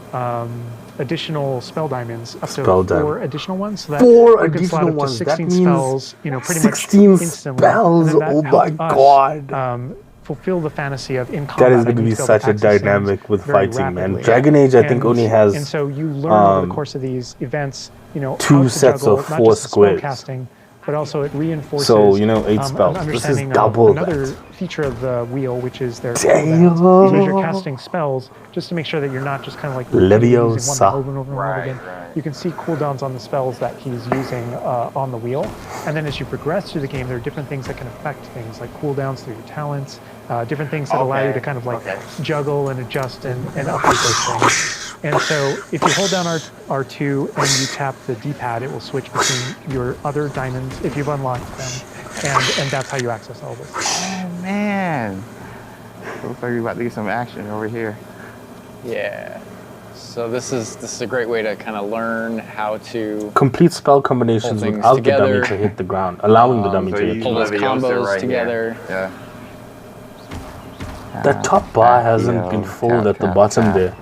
additional spell diamonds, up to 4 additional ones. So that 4 you can slot additional up to ones. 16 that means spells, you know, pretty 16 much instantly. spells. Oh my god. Fulfill the fantasy of in combat. That is going to be such a dynamic with fighting, man. Dragon Age, I think, only has. And so you learn over the course of these events, you know, 2 sets of 4 squares. Casting, but also it reinforces. So, you know, 8 spells. This is double another feature of the wheel, which is their Damn. because you're casting spells, just to make sure that you're not just kind of like Leviosa. over and over again. You can see cooldowns on the spells that he's using on the wheel, and then as you progress through the game, there are different things that can affect things, like cooldowns through your talents, different things that allow you to kind of like juggle and adjust and update those things. And so if you hold down R2 and you tap the D-pad, it will switch between your other diamonds if you've unlocked them, and that's how you access all this. Oh man, looks like we're about to get some action over here. Yeah. So this is a great way to kind of learn how to complete spell combinations without the dummy to hit the ground, allowing the dummy to hit the ground. Pull those combos together. Yeah. The top bar hasn't been fooled at the bottom there.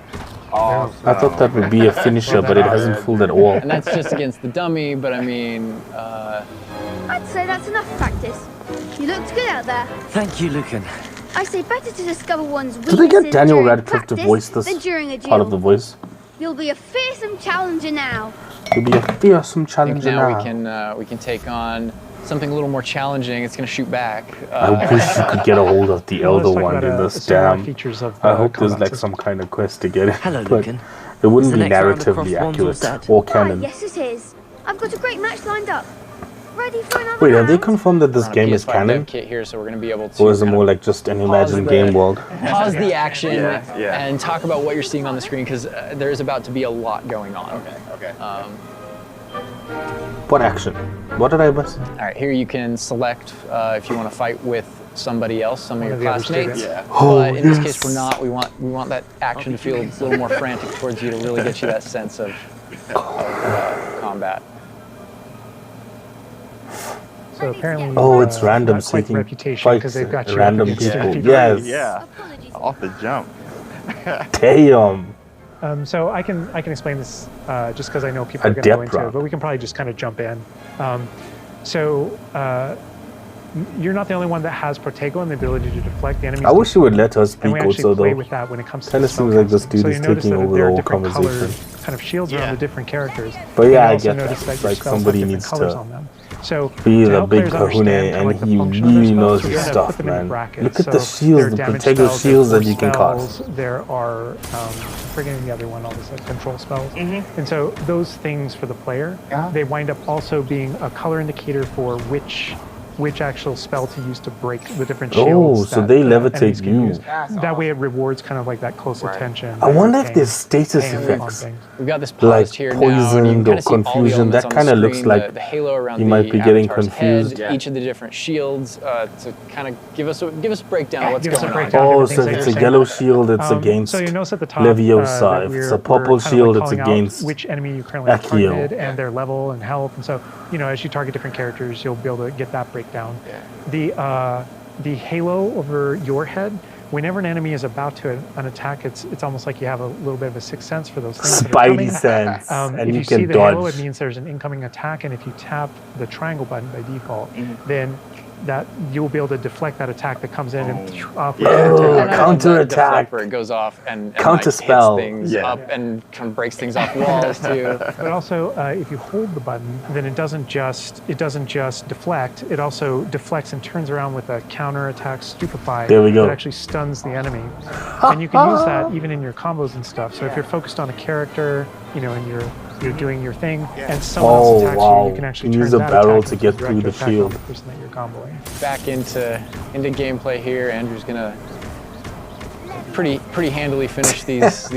Awesome. I thought that would be a finisher, but it hasn't fooled at all. And that's just against the dummy, but I mean... I'd say that's enough practice. You looked good out there. Thank you, Lucan. I say better to discover one's weaknesses Do they get Daniel during Radcliffe to practice voice this than during a duel. part of the voice? You'll be a fearsome challenger now. You'll be a fearsome I think challenger now we can take on something a little more challenging. It's going to shoot back. I wish you could get a hold of the Elder One in this damn. I hope there's like some kind of quest to get it. Hello, but Lucan. it wouldn't be narratively accurate or canon. Yes, it is. I've got a great match lined up. Ready for another Wait, have round? they confirmed that this game is canon? Kit here, so we're going to be able to. Or is it more like just an imagined game world? Pause the action and talk about what you're seeing on the screen, because there is about to be a lot going on. Okay. What action? What did I miss? All right, here you can select if you want to fight with somebody else, some of your classmates. But in this case, we're not. We want that action to feel a little more frantic towards you to really get you that sense of combat. So apparently, it's random seeking reputation because they've got you random people. Yes. Yeah. Off the jump. Damn. So I can explain this just because I know people are going to go into it, but we can probably just kind of jump in. You're not the only one that has Protego and the ability to deflect the enemies. I wish you would let us speak also, though. With that when it comes to kind of seems like this dude is taking over the whole conversation. Kind of shields around the different characters. But yeah, I get that. Like somebody needs to be the big kahuna, and he really knows his stuff, man. Look at the shields, the Protego shields that you can cast. There are, forgetting the other one, all this like control spells. And so those things for the player, they wind up also being a color indicator for which actual spell to use to break the different shields. Oh, so they levitate you. That way it rewards kind of like that close attention. I wonder if there's status effects. We've got this like here poison or confusion. That kind of looks like the halo around you might be getting confused. Head, each of the different shields to kind of give us a breakdown of what's going on. Oh, so if it's a yellow shield, it's against Leviosa. If it's a purple shield, it's against which enemy you currently have targeted and their level and health. And so, as you target different characters, you'll be able to get that breakdown. The halo over your head, whenever an enemy is about to an attack, it's almost like you have a little bit of a sixth sense for those things. Spidey sense, and if you see can the dodge. halo, it means there's an incoming attack, and if you tap the triangle button by default, then that you'll be able to deflect that attack that comes in and off. Counter attack. Where it goes off and counter spell. Things up and kind of breaks things off walls too. But also, if you hold the button, then it doesn't just deflect. It also deflects and turns around with a counter attack stupefy. There we go. That actually stuns the enemy, and you can use that even in your combos and stuff. So if you're focused on a character, in your you're doing your thing, and someone else attacks you, you can actually turn use a that barrel attack to into a get through direct the attack on shield. the person that you're comboing. Back into gameplay here. Andrew's gonna pretty handily finish these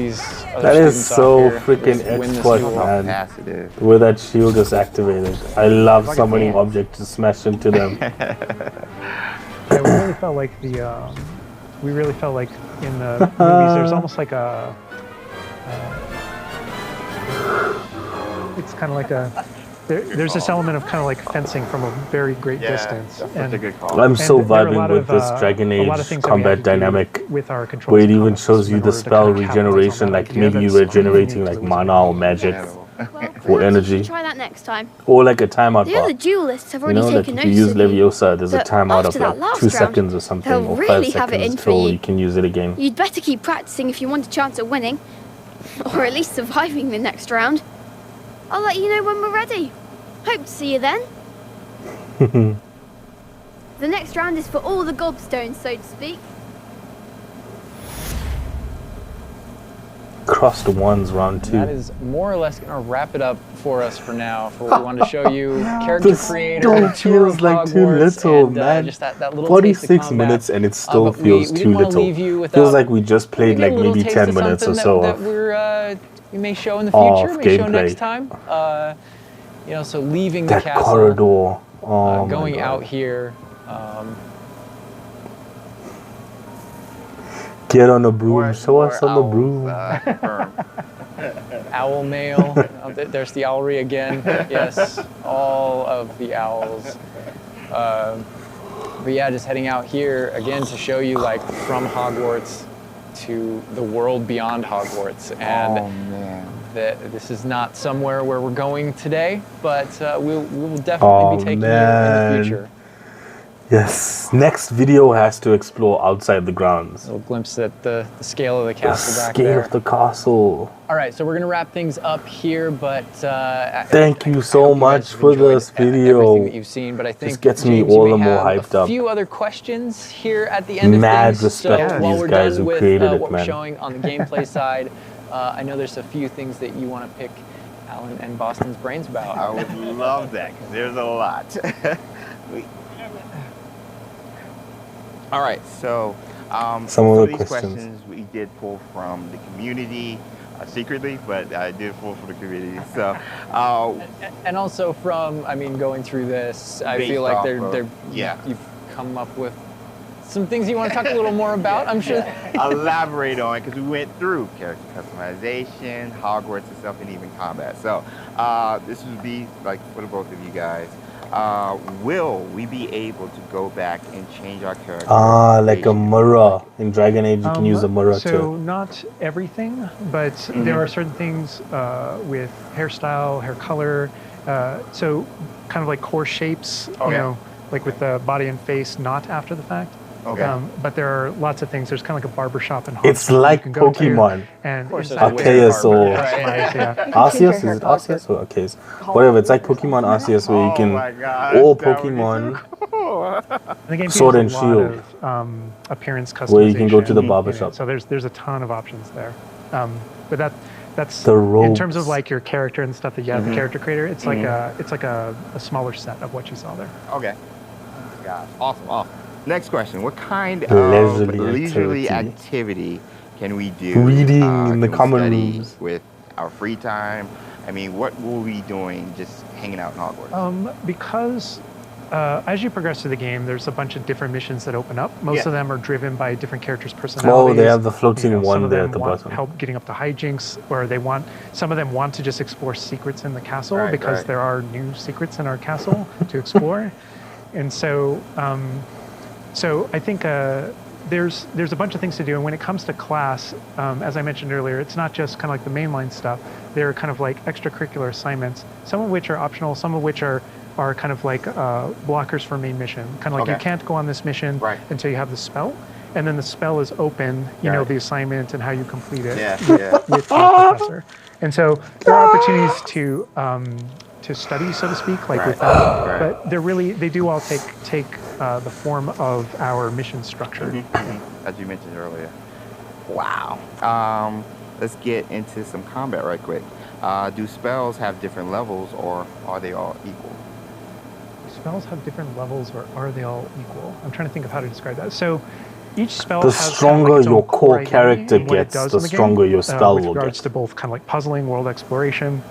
other That is students so off here. freaking Let's win this expert, duel. man. Fast it is. The way that shield is activated. I love summoning dance. objects to smash into them. Yeah, we really felt like in the movies there's almost like a it's kind of like there's this element of kind of like fencing from a very great distance. That's such a good call. I'm so and there are a vibing lot with of, this Dragon a lot of Age things that we combat had to do dynamic, with our controls where it and even comments shows in you the order to spell kind of capitalize on regeneration, that like idea maybe that's regenerating unique to like the mana or magic Well, or energy, try that next time. or like a timeout The other bar. duelists have You already know, like taken if you notice use of you. Leviosa, there's a But timeout of after that like last 2 round, seconds or something, they'll or 5 really have it seconds in for till you. you can use it again. You'd better keep practicing if you want a chance at winning. Or at least surviving the next round. I'll let you know when we're ready. Hope to see you then. The next round is for all the gobstones, so to speak. Crossed ones, round 2. That is more or less gonna wrap it up for us for now. For what we wanted to show you, character This creator, still tour of feels like too Hogwarts, little, and, man. just that little 46 taste of combat. minutes and it still But feels we too didn't wanna little. leave you Feels without like we just played like a little maybe taste 10 of minutes or something so that of we may show in the of future, may show gameplay. next time. You know, so leaving the that castle, corridor. Oh my going God. out here. Get on the broom. Show us on the owls, broom. confirmed. Owl mail. There's the owlry again. Yes, all of the owls. But yeah, just heading out here again to show you like from Hogwarts to the world beyond Hogwarts, and Oh man. that this is not somewhere where we're going today, but we will definitely be taking you in the future. Yes. Next video has to explore outside the grounds. A little glimpse at the scale of the The castle back scale there. of the castle. All right, so we're gonna wrap things up here, but Thank you I so hope you guys much have for enjoyed this video. Everything that you've seen, but I think Just gets me James, all you the may more have hyped a up. few other questions here at the end Mad of things. respect So to while these we're guys done who with created it, what we're man. showing on the gameplay side, I know there's a few things that you want to pick Alan and Boston's brains about. I would love that because there's a lot. All right, so Some of the these questions. we did pull from the community secretly, but I did pull from the community. So And also from, I mean, going through this, I Based feel like off they're of- yeah. you've come up with some things you want to talk a little more about. I'm sure. elaborate on because we went through character customization, Hogwarts itself, and even combat. So this would be like for the both of you guys. Will we be able to go back and change our character? Like a mirror. In Dragon Age, you can use a mirror So too. not everything, but there are certain things with hairstyle, hair color. So kind of like core shapes, you know, like with the body and face, not after the fact. Okay. But there are lots of things. There's kind of like a barbershop in Hogwarts. It's like you can go to, Pokemon. and course there's inside a there- Arceus or Right, yeah. Arceus? Is it Arceus or Arceus? Whatever. It's like Pokemon Arceus where you Oh can my gosh, all that would be Pokemon. so cool. The game Sword features and a lot Shield. of appearance customization. Where you can go to the in it. barbershop. So there's a ton of options there. But that's The in terms of robes. like your character and stuff that you have, the character creator. It's like a smaller set of what you saw there. Okay. Oh my gosh. Awesome. Next question. What kind of Leisurely leisurely activity. activity can we do? Reading in the can we common study rooms. with our free time? I mean, what will we be doing just hanging out in Hogwarts? Because as you progress through the game, there's a bunch of different missions that open up. Most of them are driven by different characters' personalities. Oh, they have the floating some one of there them at the want bottom. help getting up the hijinks, or some of them want to just explore secrets in the castle Right, because right. there are new secrets in our castle to explore. And so, so I think there's a bunch of things to do. And when it comes to class, as I mentioned earlier, it's not just kind of like the mainline stuff. There are kind of like extracurricular assignments, some of which are optional, some of which are kind of like blockers for main mission. Kind of like you can't go on this mission until you have the spell. And then the spell is open, you know, the assignment and how you complete it with the professor. And so there are opportunities to study, so to speak, like with that. But they do all take the form of our mission structure. As you mentioned earlier. Wow. let's get into some combat right quick. Do spells have different levels, or are they all equal? Spells have different levels, or are they all equal? I'm trying to think of how to describe that. So each spell The has stronger kind of like its your own core identity character and what it gets, does the in the stronger game, your spell with will regards get. to both kind of like puzzling, world exploration,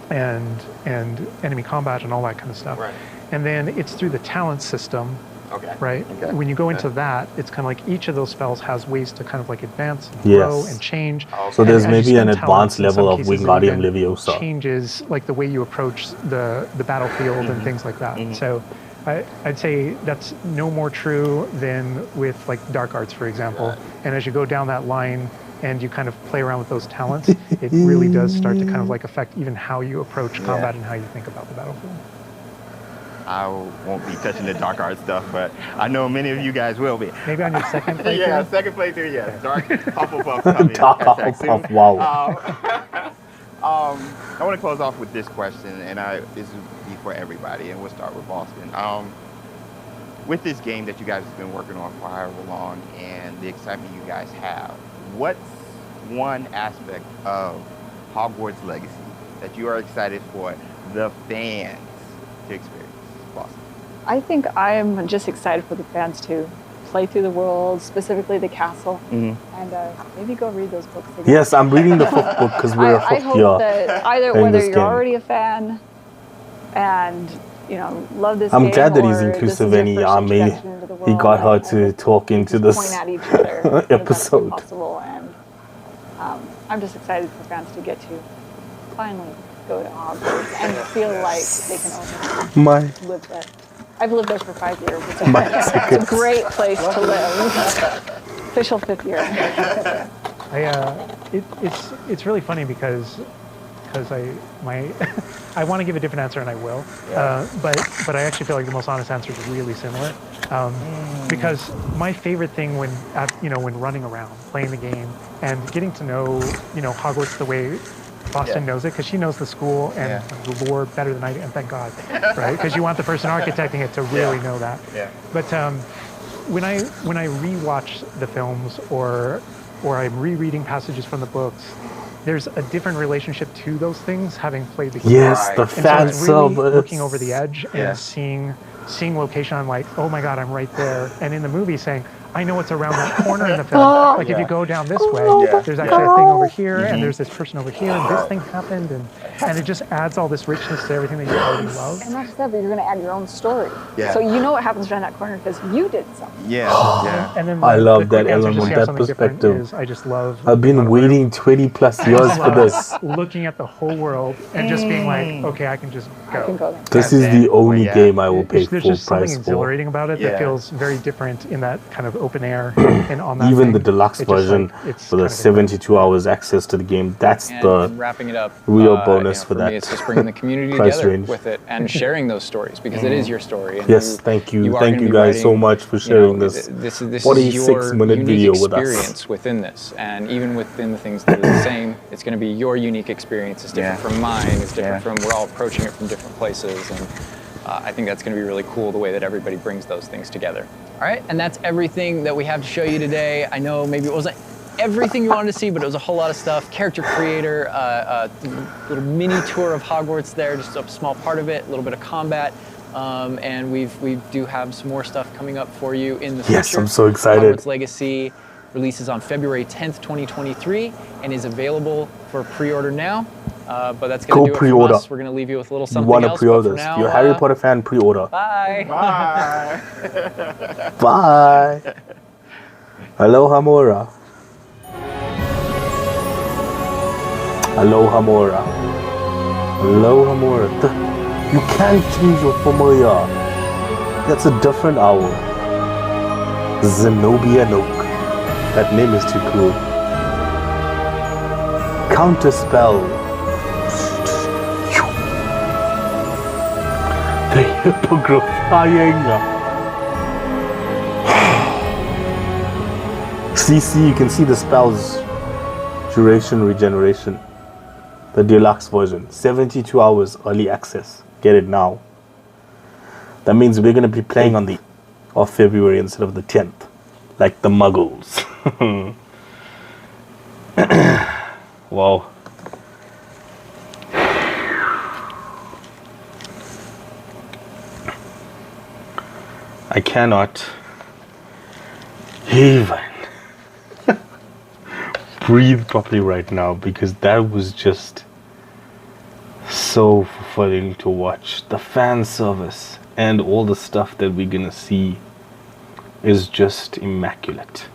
and enemy combat and all that kind of stuff. Right. And then it's through the talent system. Okay. Right? Okay. When you go into that, it's kind of like each of those spells has ways to kind of like advance and grow and change. So And there's as you maybe an spend talents, advanced in some level of cases, it Wingardium even Leviosa. changes like the way you approach the battlefield and things like that. So I'd say that's no more true than with like dark arts, for example. And as you go down that line and you kind of play around with those talents, it really does start to kind of like affect even how you approach combat and how you think about the battlefield. I won't be touching the dark art stuff, but I know many of you guys will be. Maybe on your second playthrough? Yeah, second playthrough, yes. Dark Hufflepuff coming. Dark Hufflepuff, wow. I want to close off with this question, and this will be for everybody, and we'll start with Boston. With this game that you guys have been working on for however long, and the excitement you guys have, what's one aspect of Hogwarts Legacy that you are excited for the fans to experience? Boston. I think I'm just excited for the fans to play through the world, specifically the castle, and maybe go read those books again. Yes, I'm reading the fifth book because we're I hope that either whether you're already a fan and love this I'm game, glad that he's or inclusive this is and your first introduction into the he world, got her and to talk into just this point at each other in the best way episode. possible, and I'm just excited for fans to get to finally go to Hogwarts and feel like they can only live there. I've lived there for 5 years. It's a great place to live. Official 5th year. It's really funny because I want to give a different answer and I will, but I actually feel like the most honest answer is really similar, because my favorite thing when running around, playing the game, and getting to know Hogwarts the way Boston knows it, because she knows the school and the lore better than I do, and thank God, right? Because you want the person architecting it to really know that. Yeah. But when I rewatch the films or I'm rereading passages from the books, there's a different relationship to those things having played the game. Yes, the fan sub. So it's really looking over the edge and seeing location. I'm like, oh my God, I'm right there. And in the movie, saying, I know what's around that corner in the film. Like if you go down this way, there's actually a thing over here, and there's this person over here, and this thing happened, and it just adds all this richness to everything that you already love. And not just that, but you're going to add your own story. Yeah. So you know what happens around that corner because you did something. Yeah. And then I love that element, that perspective. I just love. I've been waiting 20 plus years for this. Looking at the whole world and just being like, okay, I can just go. I can go there. This is the only game I will pay full There's just something price for. exhilarating about it that feels very different in that kind of open air and on that Even thing, the deluxe version for the 72 hours access to the game, that's the wrapping it up, real bonus for for that. me, it's just bringing the community price together range. with it and sharing those stories because it is your story. And Yes, thank you gonna be guys so writing, much for sharing this. This is 46-minute your video unique with us. experience within this, and even within the things that are the same, it's going to be your unique experience. It's different from mine. It's different from. We're all approaching it from different places, and I think that's going to be really cool the way that everybody brings those things together. All right, and that's everything that we have to show you today. I know maybe it wasn't everything you wanted to see, but it was a whole lot of stuff. Character creator, little mini tour of Hogwarts there, just a small part of it, a little bit of combat. And we do have some more stuff coming up for you in the future. Yes, I'm so excited. Hogwarts Legacy releases on February 10th, 2023, and is available for pre-order now. But that's going to do it for us. We're going to leave you with a little something else. You want to pre-order this? You're a Harry Potter fan, pre-order. Bye. Bye. Bye. Aloha Mora. Aloha Mora. Aloha Mora. You can't change your familiar. That's a different owl. Zenobia Noak. That name is too cool. Counter spell. The hippogriff flying. CC, you can see the spell's duration regeneration. The deluxe version. 72 hours early access. Get it now. That means we're going to be playing on the of February instead of the 10th. Like the muggles. Wow. I cannot even breathe properly right now because that was just so fulfilling to watch. The fan service and all the stuff that we're gonna see is just immaculate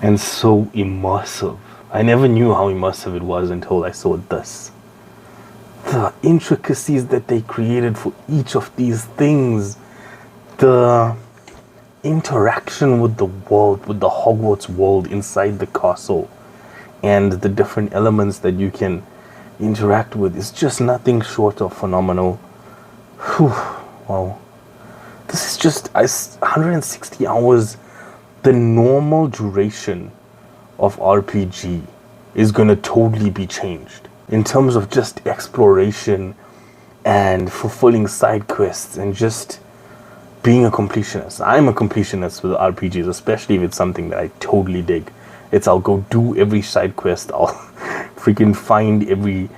and so immersive. I never knew how immersive it was until I saw this. The intricacies that they created for each of these things, the interaction with the world, with the Hogwarts world inside the castle, and the different elements that you can interact with is just nothing short of phenomenal. Whew, wow. This is just 160 hours. The normal duration of RPG is going to totally be changed in terms of just exploration and fulfilling side quests and just being a completionist. I'm a completionist with RPGs, especially if it's something that I totally dig. I'll go do every side quest. I'll freaking find every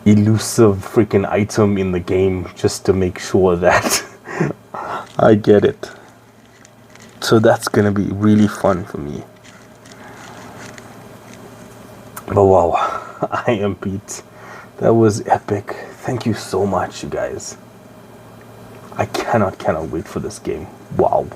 elusive freaking item in the game just to make sure that I get it. So that's gonna be really fun for me. But wow, I am beat. That was epic. Thank you so much, you guys. I cannot wait for this game. Wow.